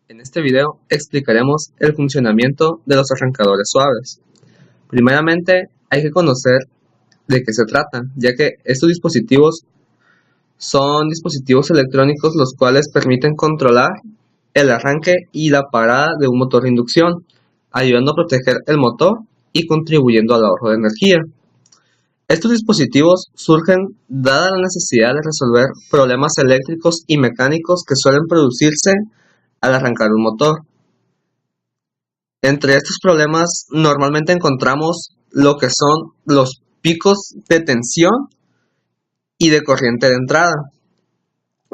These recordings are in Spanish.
En este video explicaremos el funcionamiento de los arrancadores suaves. Primeramente, hay que conocer de qué se trata, ya que estos dispositivos son dispositivos electrónicos los cuales permiten controlar el arranque y la parada de un motor de inducción, ayudando a proteger el motor y contribuyendo al ahorro de energía. Estos dispositivos surgen dada la necesidad de resolver problemas eléctricos y mecánicos que suelen producirse al arrancar un motor. Entre estos problemas normalmente encontramos lo que son los picos de tensión y de corriente de entrada,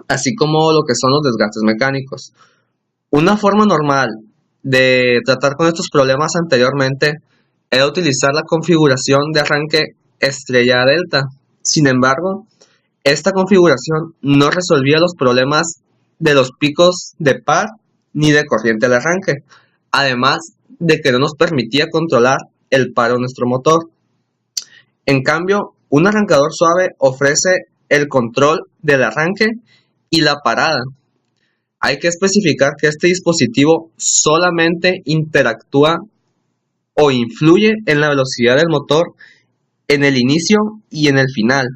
así como lo que son los desgastes mecánicos. Una forma normal de tratar con estos problemas anteriormente era utilizar la configuración de arranque estrella delta. Sin embargo, esta configuración no resolvía los problemas de los picos de par ni de corriente de arranque, además de que no nos permitía controlar el paro de nuestro motor. En cambio, un arrancador suave ofrece el control del arranque y la parada. Hay que especificar que este dispositivo solamente interactúa o influye en la velocidad del motor en el inicio y en el final.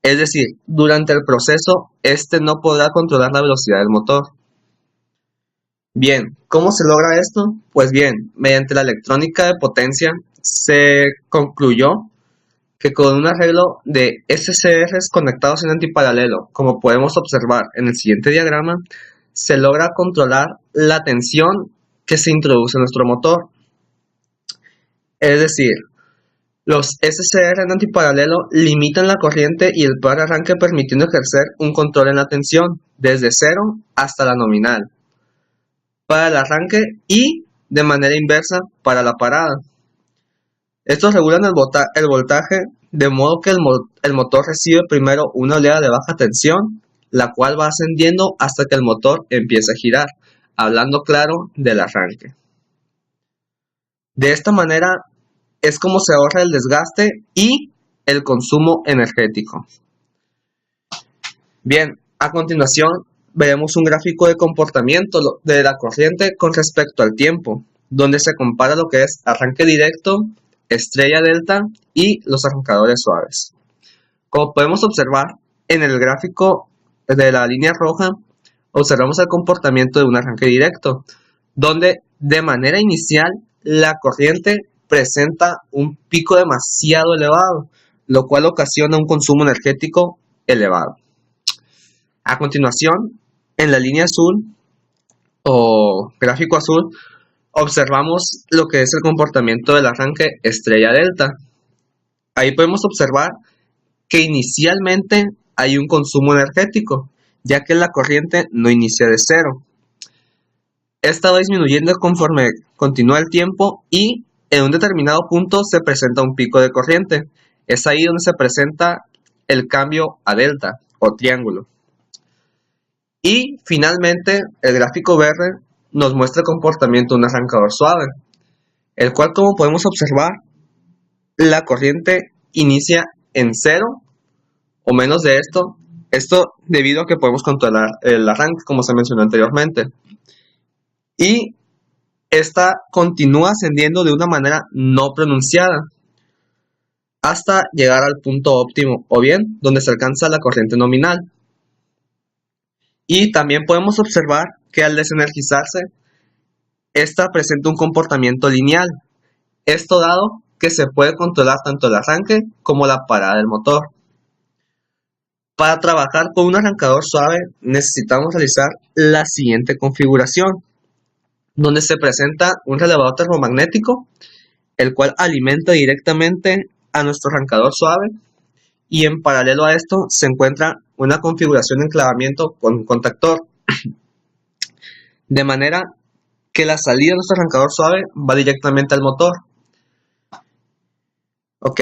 Es decir, durante el proceso, este no podrá controlar la velocidad del motor. Bien, ¿cómo se logra esto? Pues bien, mediante la electrónica de potencia se concluyó que con un arreglo de SCRs conectados en antiparalelo, como podemos observar en el siguiente diagrama, se logra controlar la tensión que se introduce en nuestro motor. Es decir, los SCR en antiparalelo limitan la corriente y el par de arranque permitiendo ejercer un control en la tensión desde cero hasta la nominal para el arranque y de manera inversa para la parada. Estos regulan el voltaje de modo que el motor recibe primero una oleada de baja tensión, la cual va ascendiendo hasta que el motor empiece a girar, hablando claro del arranque. De esta manera es como se ahorra el desgaste y el consumo energético. Bien, a continuación veremos un gráfico de comportamiento de la corriente con respecto al tiempo, donde se compara lo que es arranque directo, estrella delta y los arrancadores suaves. Como podemos observar en el gráfico de la línea roja, observamos el comportamiento de un arranque directo, donde de manera inicial la corriente presenta un pico demasiado elevado, lo cual ocasiona un consumo energético elevado. A continuación, en la línea azul o gráfico azul, observamos lo que es el comportamiento del arranque estrella delta. Ahí podemos observar que inicialmente hay un consumo energético, ya que la corriente no inicia de cero. Esta va disminuyendo conforme continúa el tiempo y en un determinado punto se presenta un pico de corriente. Es ahí donde se presenta el cambio a delta o triángulo. Y finalmente el gráfico verde nos muestra el comportamiento de un arrancador suave, el cual, como podemos observar, la corriente inicia en cero o menos de esto debido a que podemos controlar el arranque, como se mencionó anteriormente. Y esta continúa ascendiendo de una manera no pronunciada hasta llegar al punto óptimo, o bien donde se alcanza la corriente nominal. Y también podemos observar que al desenergizarse, esta presenta un comportamiento lineal. Esto dado que se puede controlar tanto el arranque como la parada del motor. Para trabajar con un arrancador suave necesitamos realizar la siguiente configuración, donde se presenta un relevador termomagnético, el cual alimenta directamente a nuestro arrancador suave, y en paralelo a esto se encuentra una configuración de enclavamiento con un contactor, de manera que la salida de nuestro arrancador suave va directamente al motor. Ok,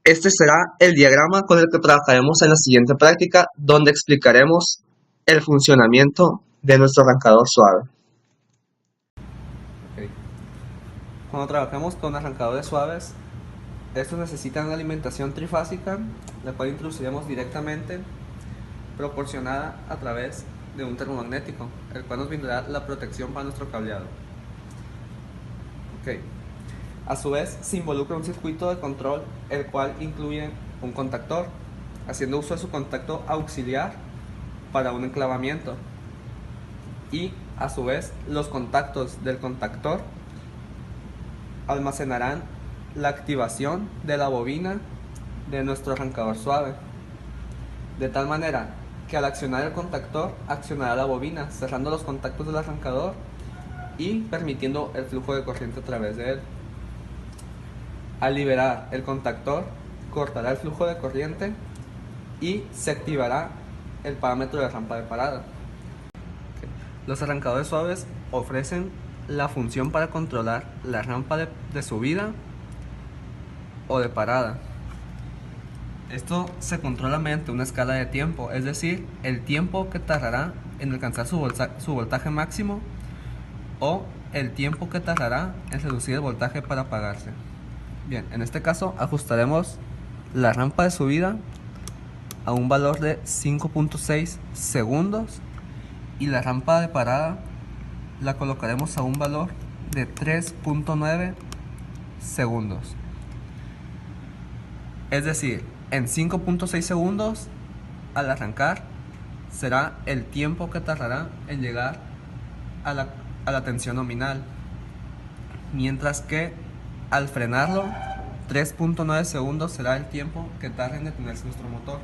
este será el diagrama con el que trabajaremos en la siguiente práctica, donde explicaremos el funcionamiento de nuestro arrancador suave. Okay. Cuando trabajamos con arrancadores suaves, estos necesitan una alimentación trifásica, la cual introduciremos directamente, proporcionada a través de un termomagnético, el cual nos brindará la protección para nuestro cableado. Okay. A su vez, se involucra un circuito de control, el cual incluye un contactor, haciendo uso de su contacto auxiliar para un enclavamiento. Y a su vez, los contactos del contactor almacenarán la activación de la bobina de nuestro arrancador suave, de tal manera que al accionar el contactor, accionará la bobina, cerrando los contactos del arrancador y permitiendo el flujo de corriente a través de él. Al liberar el contactor, cortará el flujo de corriente y se activará el parámetro de rampa de parada. Los arrancadores suaves ofrecen la función para controlar la rampa de subida o de parada. Esto se controla mediante una escala de tiempo, es decir, el tiempo que tardará en alcanzar su voltaje máximo o el tiempo que tardará en reducir el voltaje para apagarse. Bien, en este caso ajustaremos la rampa de subida a un valor de 5.6 segundos y la rampa de parada la colocaremos a un valor de 3.9 segundos. Es decir, en 5.6 segundos al arrancar será el tiempo que tardará en llegar a la tensión nominal, mientras que al frenarlo 3.9 segundos será el tiempo que tarde en detenerse nuestro motor.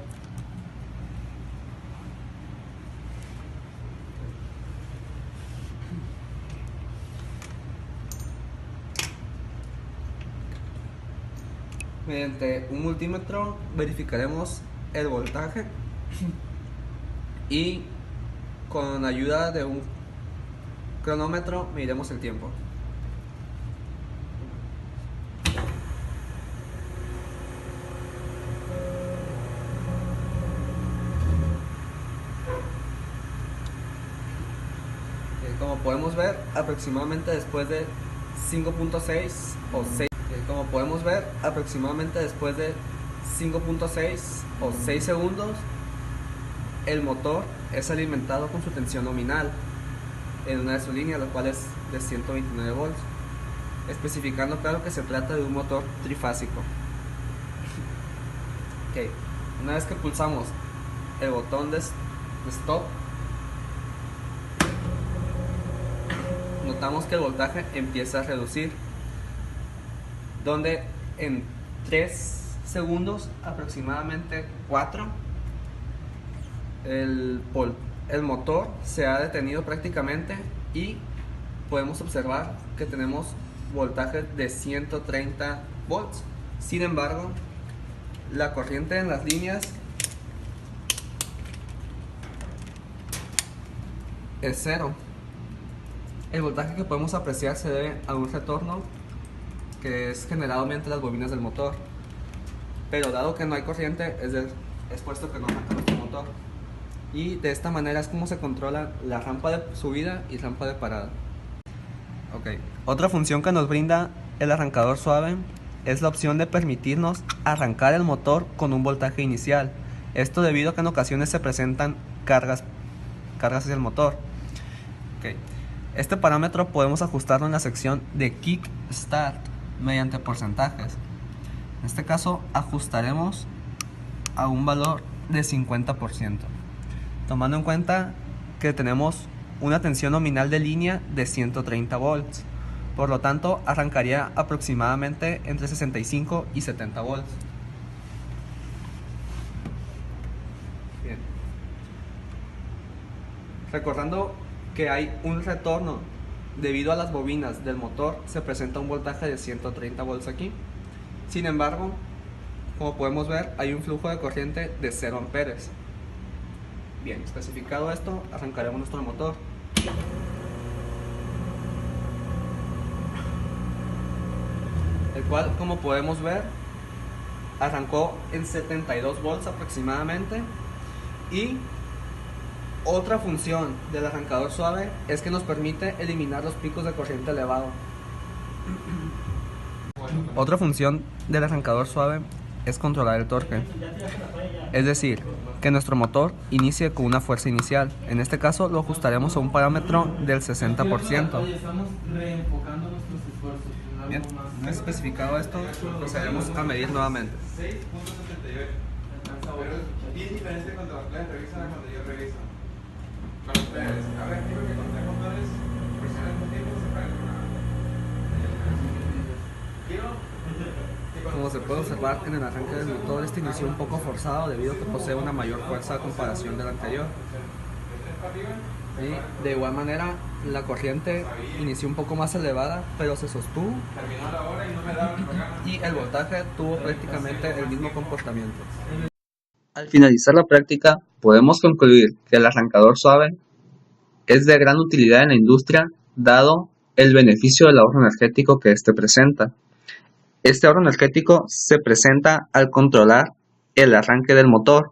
Mediante un multímetro verificaremos el voltaje y con ayuda de un cronómetro mediremos el tiempo. Como podemos ver, aproximadamente después de 5.6 o 6 Como podemos ver, aproximadamente después de 5.6 o 6 segundos, el motor es alimentado con su tensión nominal en una de sus líneas, la cual es de 129 volts, especificando claro que se trata de un motor trifásico. Okay. Una vez que pulsamos el botón de stop, notamos que el voltaje empieza a reducir, donde en 3 segundos, aproximadamente 4, el motor se ha detenido prácticamente y podemos observar que tenemos voltaje de 130 volts. Sin embargo, la corriente en las líneas es cero. El voltaje que podemos apreciar se debe a un retorno que es generado mediante las bobinas del motor, pero dado que no hay corriente es puesto que no arranca nuestro motor, y de esta manera es como se controla la rampa de subida y rampa de parada. Otra función que nos brinda el arrancador suave es la opción de permitirnos arrancar el motor con un voltaje inicial, esto debido a que en ocasiones se presentan cargas hacia el motor. Este parámetro podemos ajustarlo en la sección de Kick Start mediante porcentajes. En este caso ajustaremos a un valor de 50%, tomando en cuenta que tenemos una tensión nominal de línea de 130 volts, por lo tanto arrancaría aproximadamente entre 65 y 70 volts. Bien. Recordando que hay un retorno debido a las bobinas del motor, se presenta un voltaje de 130 volts aquí. Sin embargo, como podemos ver, hay un flujo de corriente de 0 amperes. Bien, especificado esto, arrancaremos nuestro motor. El cual, como podemos ver, arrancó en 72 volts aproximadamente. Y otra función del arrancador suave es que nos permite eliminar los picos de corriente elevado. Otra función del arrancador suave es controlar el torque. Es decir, que nuestro motor inicie con una fuerza inicial. En este caso lo ajustaremos a un parámetro del 60%. Bien, una vez especificado esto, procederemos a medir nuevamente. Bien diferente cuando ustedes revisan a cuando yo reviso. Con ustedes, a ver, quiero que con tres motores presionen un tiempo se paren una. Como se puede observar en el arranque del motor, este inició un poco forzado debido a que posee una mayor fuerza a comparación del anterior. Y de igual manera, la corriente inició un poco más elevada, pero se sostuvo y el voltaje tuvo prácticamente el mismo comportamiento. Al finalizar la práctica, podemos concluir que el arrancador suave es de gran utilidad en la industria, dado el beneficio del ahorro energético que éste presenta. Este ahorro energético se presenta al controlar el arranque del motor.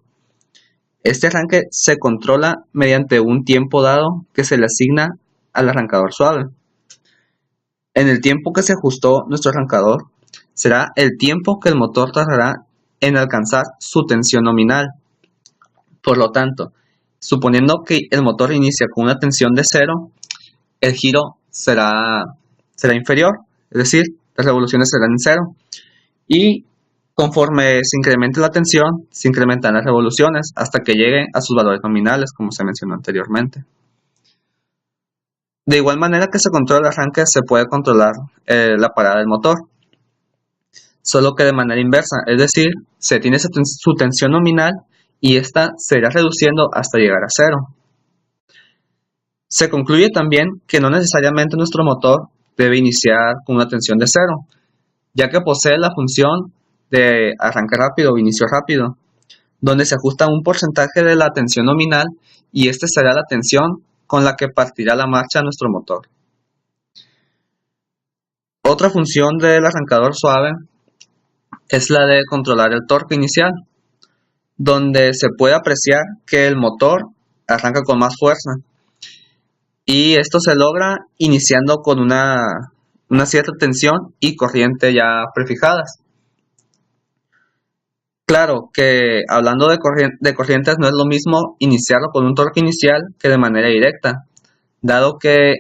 Este arranque se controla mediante un tiempo dado que se le asigna al arrancador suave. En el tiempo que se ajustó nuestro arrancador, será el tiempo que el motor tardará en alcanzar su tensión nominal. Por lo tanto, suponiendo que el motor inicia con una tensión de 0, el giro será inferior, es decir, las revoluciones serán en 0. Y conforme se incremente la tensión, se incrementan las revoluciones hasta que llegue a sus valores nominales, como se mencionó anteriormente. De igual manera que se controla el arranque, se puede controlar la parada del motor, solo que de manera inversa, es decir, se tiene su tensión nominal y esta se irá reduciendo hasta llegar a 0. Se concluye también que no necesariamente nuestro motor debe iniciar con una tensión de 0, ya que posee la función de arranque rápido o inicio rápido, donde se ajusta un porcentaje de la tensión nominal y esta será la tensión con la que partirá la marcha nuestro motor. Otra función del arrancador suave es la de controlar el torque inicial, donde se puede apreciar que el motor arranca con más fuerza y esto se logra iniciando con una cierta tensión y corriente ya prefijadas. Claro que hablando de corrientes no es lo mismo iniciarlo con un torque inicial que de manera directa, dado que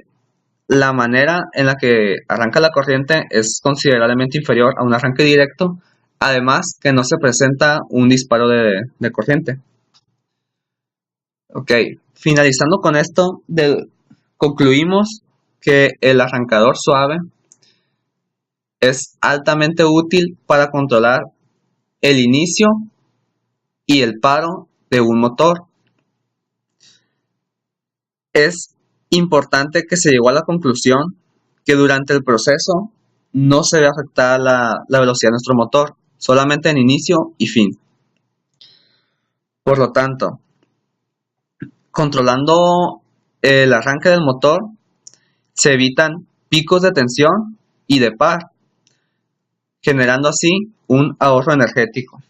la manera en la que arranca la corriente es considerablemente inferior a un arranque directo, además que no se presenta un disparo de corriente. Ok, finalizando con esto, concluimos que el arrancador suave es altamente útil para controlar el inicio y el paro de un motor. Es importante que se llegó a la conclusión que durante el proceso no se ve afectada la velocidad de nuestro motor, solamente en inicio y fin. Por lo tanto, controlando el arranque del motor, se evitan picos de tensión y de par, generando así un ahorro energético.